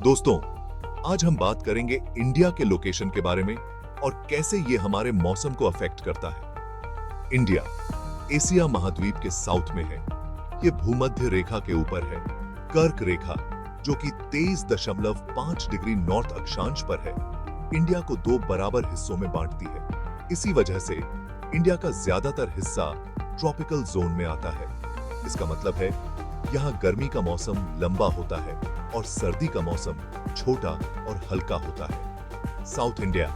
दोस्तों, आज हम बात करेंगे इंडिया के लोकेशन के बारे में और कैसे ये हमारे मौसम को अफेक्ट करता है। इंडिया एशिया महाद्वीप के साउथ में है। ये भूमध्य रेखा के ऊपर है। कर्क रेखा, जो कि 23.5 डिग्री नॉर्थ अक्षांश पर है, इंडिया को दो बराबर हिस्सों में बांटती है। इसी वजह से इंडिया का ज्यादातर हिस्सा ट्रॉपिकल जोन में आता है। इसका मतलब है यहाँ गर्मी का मौसम लंबा होता है और सर्दी का मौसम छोटा और हल्का होता है। साउथ इंडिया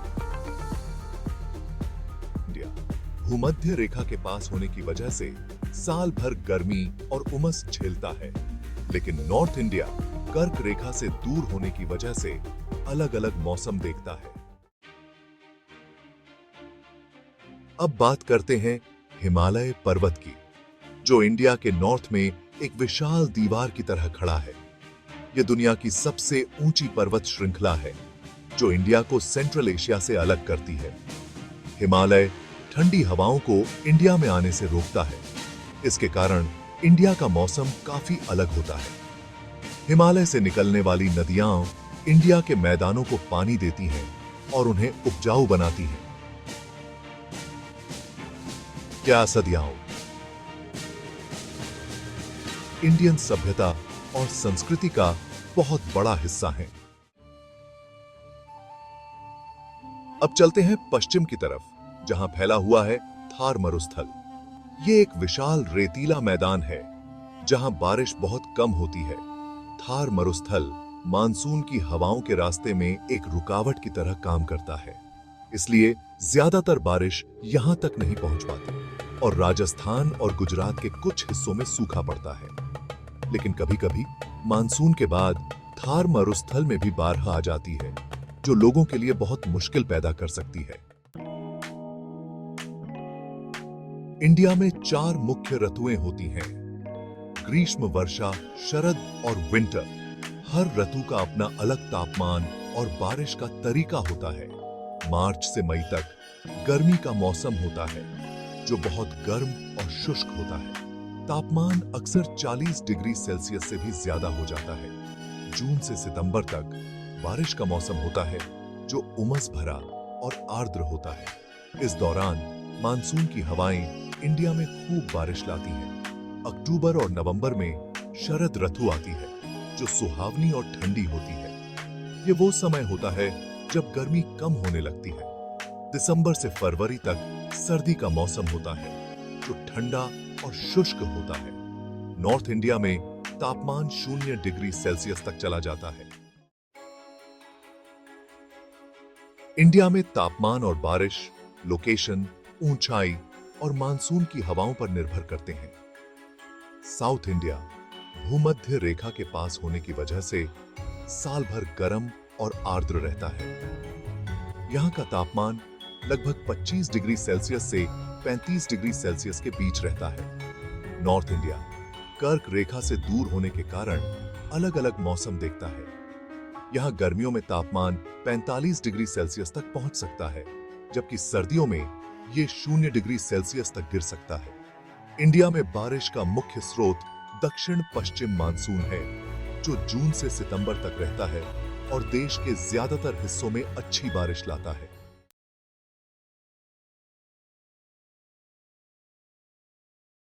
भूमध्य रेखा के पास होने की वजह से साल भर गर्मी और उमस झेलता है, लेकिन नॉर्थ इंडिया कर्क रेखा से दूर होने की वजह से अलग-अलग मौसम देखता है। अब बात करते हैं हिमालय पर्वत की, जो इंडिया के नॉर्थ में एक विशाल दीवार की तरह खड़ा है। यह दुनिया की सबसे ऊंची पर्वत श्रृंखला है, जो इंडिया को सेंट्रल एशिया से अलग करती है। हिमालय ठंडी हवाओं को इंडिया में आने से रोकता है। इसके कारण इंडिया का मौसम काफी अलग होता है। हिमालय से निकलने वाली नदियां इंडिया के मैदानों को पानी देती हैं और उन्हें उपजाऊ बनाती हैं। क्या सदियां इंडियन सभ्यता और संस्कृति का बहुत बड़ा हिस्सा हैं। अब चलते हैं पश्चिम की तरफ, जहां फैला हुआ है थार मरुस्थल। ये एक विशाल रेतीला मैदान है जहां बारिश बहुत कम होती है। थार मरुस्थल मानसून की हवाओं के रास्ते में एक रुकावट की तरह काम करता है, इसलिए ज्यादातर बारिश यहां तक नहीं पहुंच पाती और राजस्थान और गुजरात के कुछ हिस्सों में सूखा पड़ता है। लेकिन कभी-कभी मानसून के बाद थार मरुस्थल में भी बाढ़ आ जाती है, जो लोगों के लिए बहुत मुश्किल पैदा कर सकती है। इंडिया में 4 मुख्य ऋतुएं होती हैं: ग्रीष्म, वर्षा, शरद और विंटर। हर ऋतु का अपना अलग तापमान और बारिश का तरीका होता है। मार्च से मई तक गर्मी का मौसम होता है, जो बहुत गर्म और शुष्क होता है। तापमान अक्सर 40 डिग्री सेल्सियस से भी ज्यादा हो जाता है। जून से सितंबर तक बारिश का मौसम होता है, जो उमस भरा और आर्द्र होता है। इस दौरान मानसून की हवाएं इंडिया में खूब बारिश लाती हैं। अक्टूबर और नवंबर में शरद ऋतु आती है, जो सुहावनी और ठंडी होती है। ये वो समय होता है जब गर्मी कम होने लगती है। दिसंबर से फरवरी तक सर्दी का मौसम होता है, जो ठंडा और शुष्क होता है। नॉर्थ इंडिया में तापमान 0 डिग्री सेल्सियस तक चला जाता है। इंडिया में तापमान और बारिश लोकेशन, ऊंचाई और मानसून की हवाओं पर निर्भर करते हैं। साउथ इंडिया भूमध्य रेखा के पास होने की वजह से साल भर गर्म और आर्द्र रहता है। यहां का तापमान लगभग 25 डिग्री सेल्सियस से 35 डिग्री सेल्सियस के बीच रहता है। नॉर्थ इंडिया कर्क रेखा से दूर होने के कारण अलग-अलग मौसम देखता है। यहां गर्मियों में तापमान 45 डिग्री सेल्सियस तक पहुंच सकता है, जबकि सर्दियों में यह 0 डिग्री सेल्सियस तक गिर सकता है। इंडिया में बारिश का मुख्य स्रोत दक्षिण पश्चिम मानसून है, जो जून से सितंबर तक रहता है और देश के ज्यादातर हिस्सों में अच्छी बारिश लाता है।